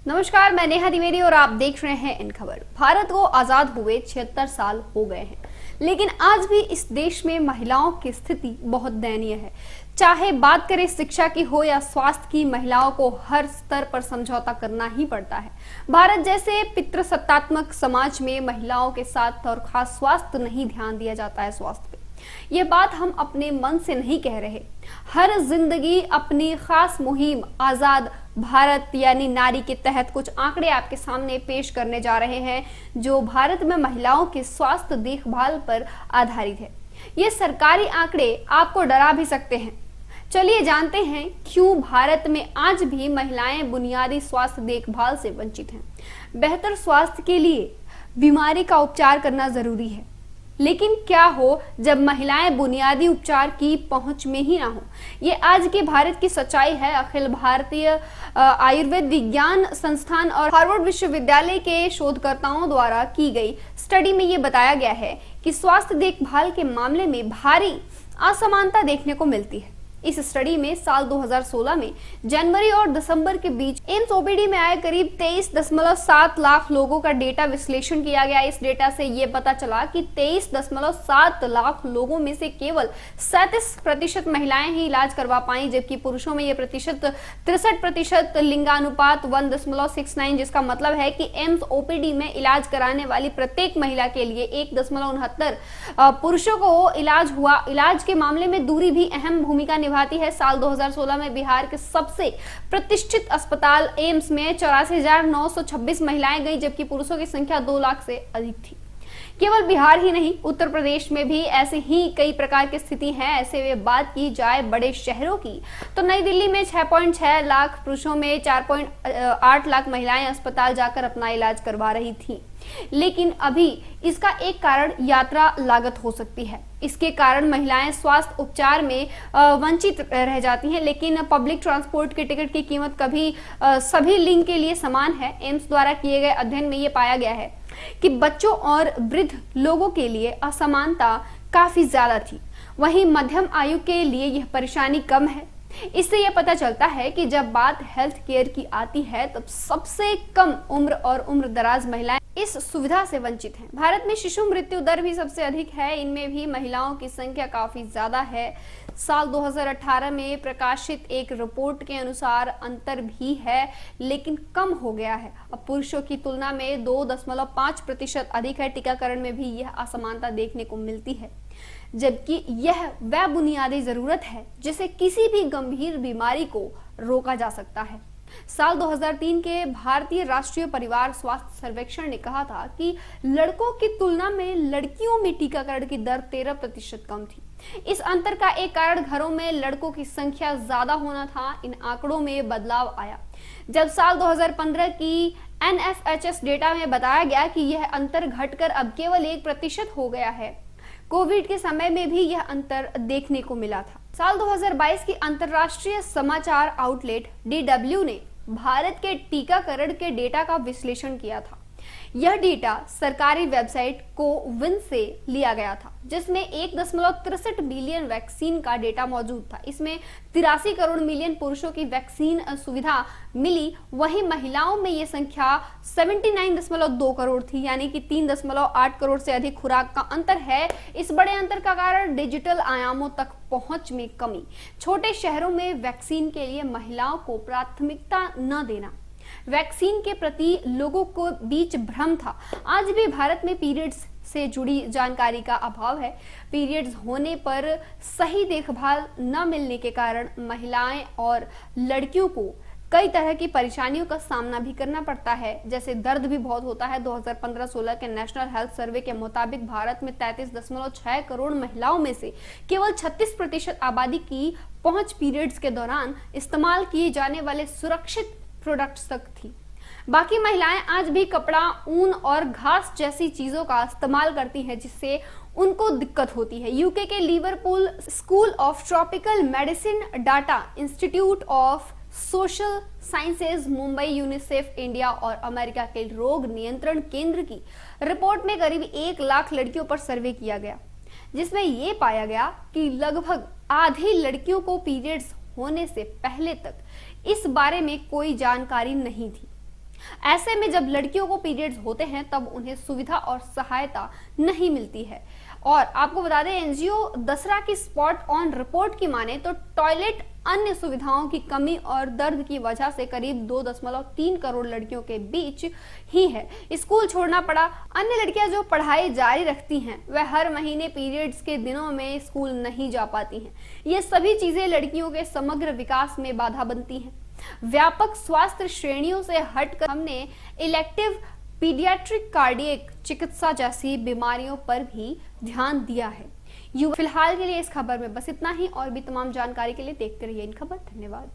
नमस्कार, मैं नेहा द्विवेदी और आप देख रहे हैं इन खबर। भारत को आजाद हुए 76 साल हो गए हैं, लेकिन आज भी इस देश में महिलाओं की स्थिति बहुत दयनीय है। चाहे बात करें शिक्षा की हो या स्वास्थ्य की, महिलाओं को हर स्तर पर समझौता करना ही पड़ता है। भारत जैसे पितृसत्तात्मक समाज में महिलाओं के साथ और खास स्वास्थ्य नहीं ध्यान दिया जाता है। स्वास्थ्य पे ये बात हम अपने मन से नहीं कह रहे। हर जिंदगी अपनी खास मुहिम आजाद भारत यानी नारी के तहत कुछ आंकड़े आपके सामने पेश करने जा रहे हैं, जो भारत में महिलाओं के स्वास्थ्य देखभाल पर आधारित है। ये सरकारी आंकड़े आपको डरा भी सकते हैं। चलिए जानते हैं क्यों भारत में आज भी महिलाएं बुनियादी स्वास्थ्य देखभाल से वंचित हैं। बेहतर स्वास्थ्य के लिए बीमारी का उपचार करना जरूरी है, लेकिन क्या हो जब महिलाएं बुनियादी उपचार की पहुंच में ही ना हो। ये आज के भारत की सच्चाई है। अखिल भारतीय आयुर्वेद विज्ञान संस्थान और हार्वर्ड विश्वविद्यालय के शोधकर्ताओं द्वारा की गई स्टडी में ये बताया गया है कि स्वास्थ्य देखभाल के मामले में भारी असमानता देखने को मिलती है। इस स्टडी में साल 2016 में जनवरी और दिसंबर के बीच एम्स ओपीडी में आए करीब 23.7 लाख लोगों का डेटा विश्लेषण किया गया। इस डेटा से ये पता चला कि 23.7 लाख लोगों में से केवल 37% महिलाएं ही इलाज करवा पाई, जबकि पुरुषों में ये प्रतिशत 63%, लिंगानुपात 1.69, जिसका मतलब है कि एम्स ओपीडी में इलाज कराने वाली प्रत्येक महिला के लिए 1.69 पुरुषों को इलाज हुआ। इलाज के मामले में दूरी भी अहम भूमिका निभाती है। साल 2016 में बिहार के सबसे प्रतिष्ठित अस्पताल एम्स में 84,926 महिलाएं गई, जबकि पुरुषों की संख्या 2 लाख से अधिक थी। केवल बिहार ही नहीं, उत्तर प्रदेश में भी ऐसे ही कई प्रकार की स्थिति है। ऐसे में बात की जाए बड़े शहरों की, तो नई दिल्ली में 6.6 लाख पुरुषों में 4.8 लाख महिलाएं अस्पताल जाकर अपना इलाज करवा रही थी। लेकिन अभी इसका एक कारण यात्रा लागत हो सकती है। इसके कारण महिलाएं स्वास्थ्य उपचार में वंचित रह जाती हैं, लेकिन पब्लिक ट्रांसपोर्ट के टिकट की कीमत कभी सभी लिंग के लिए समान है। एम्स द्वारा किए गए अध्ययन में ये पाया गया है कि बच्चों और वृद्ध लोगों के लिए असमानता काफी ज्यादा थी, वहीं मध्यम आयु के लिए यह परेशानी कम है। इससे यह पता चलता है कि जब बात हेल्थ केयर की आती है, तब सबसे कम उम्र और उम्र दराज महिलाएं इस सुविधा से वंचित हैं। भारत में शिशु मृत्यु दर भी सबसे अधिक है, इनमें भी महिलाओं की संख्या काफी ज्यादा है। साल 2018 में प्रकाशित एक रिपोर्ट के अनुसार अंतर भी है, लेकिन कम हो गया है। अब पुरुषों की तुलना में 2.5% अधिक है। टीकाकरण में भी यह असमानता देखने को मिलती है, जबकि यह वह बुनियादी जरूरत है जिसे किसी भी गंभीर बीमारी को रोका जा सकता है। साल 2003 के भारतीय राष्ट्रीय परिवार स्वास्थ्य सर्वेक्षण ने कहा था कि लड़कों की तुलना में लड़कियों में टीकाकरण की दर 13% कम थी। इस अंतर का एक कारण घरों में लड़कों की संख्या ज्यादा होना था। इन आंकड़ों में बदलाव आया जब साल 2015 की NFHS डेटा में बताया गया कि यह अंतर घटकर अब केवल 1% हो गया है। कोविड के समय में भी यह अंतर देखने को मिला था। साल 2022 की अंतरराष्ट्रीय समाचार आउटलेट DW ने भारत के टीकाकरण के डेटा का विश्लेषण किया था। यह डेटा सरकारी वेबसाइट कोविन से लिया गया था, जिसमें 1.63 बिलियन वैक्सीन का डेटा मौजूद था। इसमें 83 करोड़ मिलियन पुरुषों की वैक्सीन सुविधा मिली, वहीं महिलाओं में यह संख्या 79.2 करोड़ थी, यानी कि 3.8 करोड़ से अधिक खुराक का अंतर है। इस बड़े अंतर का कारण डिजिटल आयामों तक पहुंच में कमी, छोटे शहरों में वैक्सीन के लिए महिलाओं को प्राथमिकता न देना, वैक्सीन के प्रति लोगों को बीच भ्रम था। आज भी भारत में पीरियड्स से जुड़ी जानकारी का अभाव है। पीरियड्स होने पर सही देखभाल न मिलने के कारण महिलाएं और लड़कियों को कई तरह की परेशानियों का सामना भी करना पड़ता है, जैसे दर्द भी बहुत होता है। 2015-16 के नेशनल हेल्थ सर्वे के मुताबिक भारत में 33.6 करोड़ महिलाओं में से केवल 36% आबादी की पहुंच पीरियड्स के दौरान इस्तेमाल किए जाने वाले सुरक्षित प्रोडक्ट्स तक थी। बाकी महिलाएं आज भी कपड़ा, ऊन और घास जैसी चीजों का इस्तेमाल करती हैं, जिससे उनको दिक्कत होती है। यूके के Liverpool school of tropical medicine, data institute of social sciences, Mumbai, UNICEF India और अमेरिका के रोग नियंत्रण केंद्र की रिपोर्ट में करीब 1 लाख लड़कियों पर सर्वे किया गया, जिसमें यह पाया गया कि लगभग आधी लड़कियों को पीरियड्स होने से पहले तक इस बारे में कोई जानकारी नहीं थी। ऐसे में जब लड़कियों को पीरियड्स होते हैं तब उन्हें सुविधा और सहायता नहीं मिलती है। और आपको बता दें, एनजीओ दसरा की स्पॉट ऑन रिपोर्ट की माने तो टॉयलेट, अन्य सुविधाओं की कमी और दर्द की वजह से करीब 2.3 करोड़ लड़कियों के बीच ही है स्कूल छोड़ना पड़ा। अन्य लड़कियां जो पढ़ाई जारी रखती हैं वह हर महीने पीरियड्स के दिनों में स्कूल नहीं जा पाती हैं। ये सभी चीजें लड़कियों के समग्र विकास में बाधा बनती हैं। व्यापक स्वास्थ्य श्रेणियों से हटकर हमने इलेक्टिव पीडियाट्रिक कार्डियक चिकित्सा जैसी बीमारियों पर भी ध्यान दिया है। फिलहाल के लिए इस खबर में बस इतना ही। और भी तमाम जानकारी के लिए देखते रहिए इन खबर। धन्यवाद।